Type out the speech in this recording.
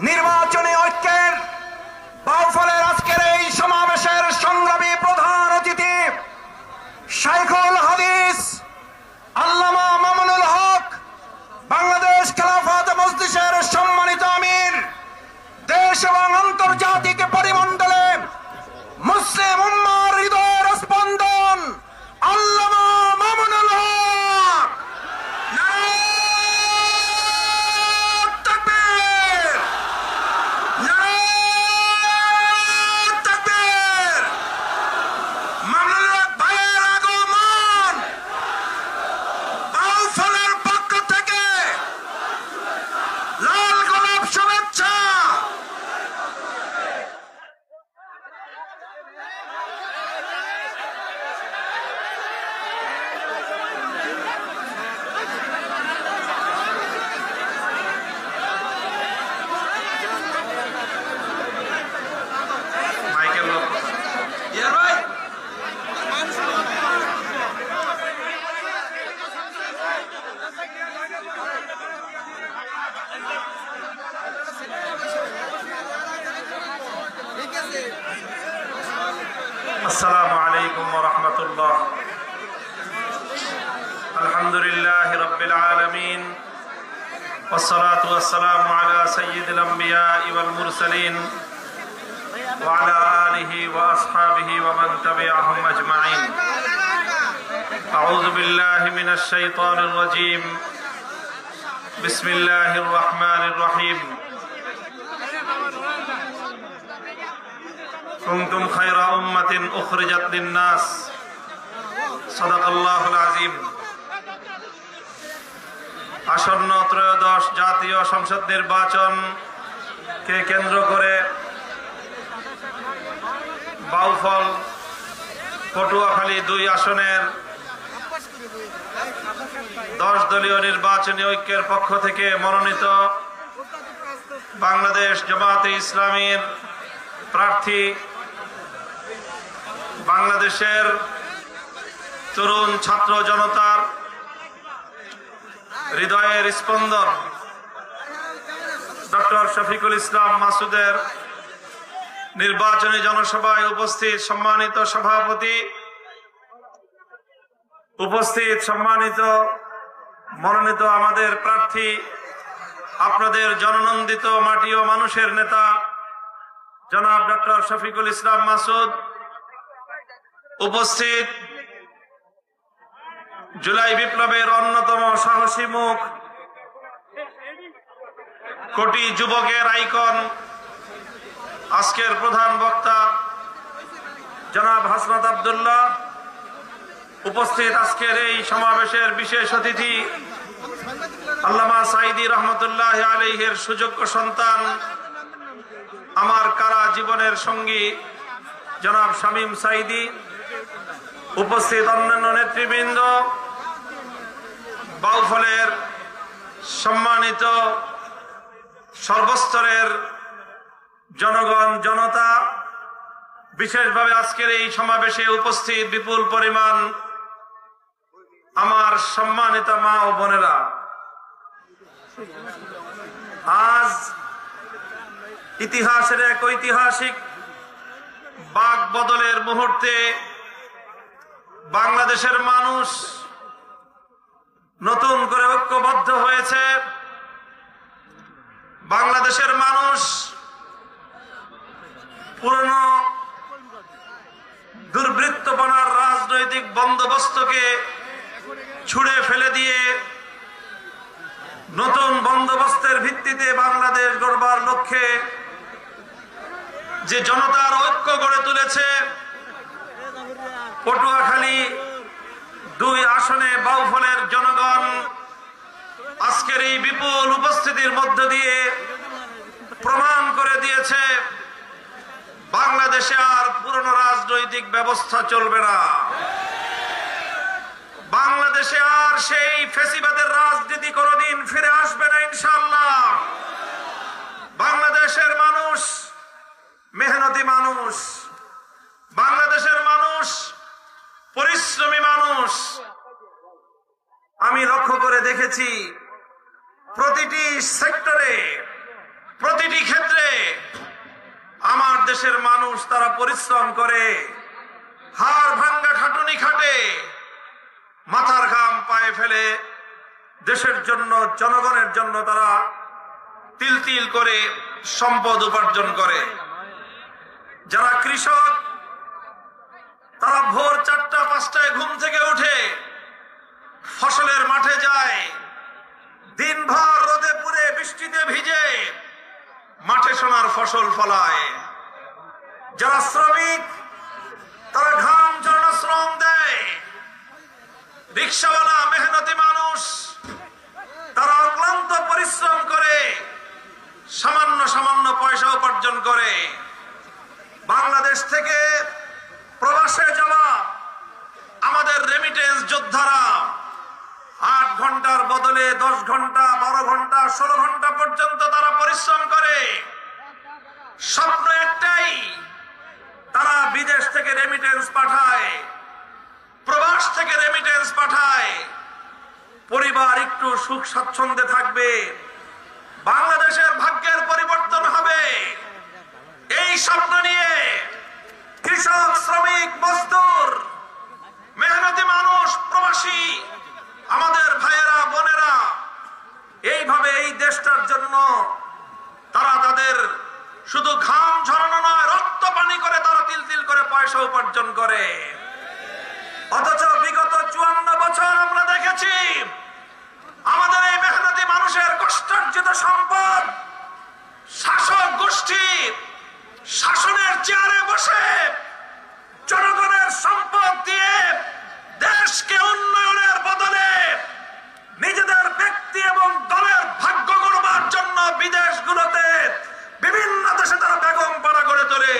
নির্বাচনী ঐক্যের বাউফলের আজকের এই সমাবেশের সংগ্রামী প্রধান অতিথি শাইখুল হাদিস আল্লামা মামুনুল হক, বাংলাদেশ খেলাফত মজলিসের সম্মানিত আমির, দেশ এবং আন্তর্জাতিক পরিমণ্ডলে মুসলিম উম্মার হৃদয়ের স্পন্দন আল্লামা মামুনুল হক। নারায়ে তাকবীর, নারায়ে তাকবীর। মামুনুল হক ভাইয়ের আগমন বাউফলের পক্ষ থেকে লাল গোলাপ শুভেচ্ছা। السلام عليكم ورحمة الله. الحمد لله رب العالمين والصلاة والسلام على سيد الأنبياء والمرسلين وعلى آله وأصحابه ومن تبعهم أجمعين. أعوذ بالله من الشيطان الرجيم. بسم الله الرحمن الرحيم. كنتم خير أمة أخرجت للناس. صدق الله العظيم. আসন্ন ত্রয়োদশ জাতীয় সংসদ নির্বাচনকে কেন্দ্র করে বাউফল পটুয়াখালী 2 আসনের 10 দলীয় নির্বাচনী ঐক্যের পক্ষ থেকে মনোনীত বাংলাদেশ জামাতে ইসলামীর প্রার্থী, বাংলাদেশের তরুণ ছাত্র জনতার হৃদয়ের স্পন্দন ডক্টর শফিকুল ইসলাম মাসুদের নির্বাচনী জনসভায় উপস্থিত সম্মানিত সভাপতি, উপস্থিত সম্মানিত মনোনীত আমাদের প্রার্থী, আপনাদের জননন্দিত মাটি ও মানুষের নেতা জনাব ডক্টর শফিকুল ইসলাম মাসুদ, উপস্থিত জুলাই বিপ্লবের অন্যতম সাহসী মুখ, কোটি যুবকের আইকন, আজকের প্রধান বক্তা জনাব হাসনাত আব্দুল্লাহ, উপস্থিত আজকের এই সমাবেশের বিশেষ অতিথি আল্লামা সাঈদী রহমতুল্লাহ আলাইহির সুযোগ্য সন্তান, আমার কারা জীবনের সঙ্গী জনাব শামীম সাঈদী, উপস্থিত অন্যান্য নেতৃবৃন্দ, বাউফলের সম্মানিত সর্বস্তরের জনগণ জনতা, বিশেষভাবে আজকের এই সমাবেশে উপস্থিত বিপুল পরিমাণ আমার সম্মানিত মা ও বোনেরা, আজ ইতিহাসের এক ঐতিহাসিক বাক বদলের মুহূর্তে বাংলাদেশের মানুষ নতুন করে ঐক্যবদ্ধ হয়েছে। বাংলাদেশের মানুষ পুরনো দুর্বৃত্তপনার রাজনৈতিক বন্দোবস্তকে ছুঁড়ে ফেলে দিয়ে নতুন বন্দোবস্তের ভিত্তিতে বাংলাদেশ গড়বার লক্ষ্যে যে জনতার ঐক্য গড়ে তুলেছে, পটুয়াখালী 2 আসনে বাউফলের জনগণ আজকের এই বিপুল উপস্থিতির মধ্য দিয়ে প্রমাণ করে দিয়েছে বাংলাদেশে আর পুরনো রাজনৈতিক ব্যবস্থা চলবে না। বাংলাদেশে আর সেই ফ্যাসিবাদের রাজনীতি কোনোদিন ফিরে আসবে না ইনশাআল্লাহ। বাংলাদেশের মানুষ মেহনতি মানুষ, বাংলাদেশের মানুষ পরিশ্রমী মানুষ। আমি লক্ষ্য করে দেখেছি প্রতিটি সেক্টরে তারা পরিশ্রম করে, হাড় ভাঙ্গা খাটুনি খাটে, মাথার ঘাম পায়ে ফেলে দেশের জন্য, জনগণের জন্য তারা তিল তিল করে সম্পদ উপার্জন করে। যারা কৃষক তারা ভোর 4টা-5টায় ঘুম থেকে উঠে ফসলের মাঠে যায়, দিনভর রোদে পুড়ে বৃষ্টিতে ভিজে মাঠে সোনার ফসল ফলায়। যারা শ্রমিক তারা ঘাম ঝরানো শ্রম দেয়। রিক্সাওয়ালা মেহনতি মানুষ তারা অক্লান্ত পরিশ্রম করে সামান্য সামান্য পয়সা উপার্জন করে। বাংলাদেশ থেকে প্রবাসে যাওয়া আমাদের রেমিটেন্স যোদ্ধারা 8 ঘন্টার বদলে 10 ঘন্টা, 12 ঘন্টা, 16 ঘন্টা পর্যন্ত তারা পরিশ্রম করে। স্বপ্ন একটাই, তারা বিদেশ থেকে রেমিটেন্স পাঠায়, প্রবাস থেকে রেমিটেন্স পাঠায়, পরিবার একটু সুখ স্বাচ্ছন্দ্যে থাকবে, বাংলাদেশের ভাগ্যের পরিবর্তন হবে। এই স্বপ্ন নিয়ে কৃষক, শ্রমিক, মজদুর, মেহনতি মানুষ, প্রবাসী আমাদের ভাইয়েরা বোনেরা এইভাবে এই দেশটার জন্য তারা তাদের শুধু ঘাম ঝরানো নয়, রক্ত পানি করে তারা তিল তিল করে পয়সা উপার্জন করে। অথচ বিগত 54 বছর আমরা দেখেছি আমাদের এই মেহনতি মানুষের কষ্টার্জিত সম্পদ শাসক গোষ্ঠী শাসনের চেয়ারে বসে জনগণের সম্পদ দিয়ে দেশকে উন্নয়নের বদলে নিজেদের ব্যক্তি এবং দলের ভাগ্য গড়বার জন্য বিদেশগুলোতে বিভিন্ন দেশে তারা বেগম পাড়া গড়ে তোলে।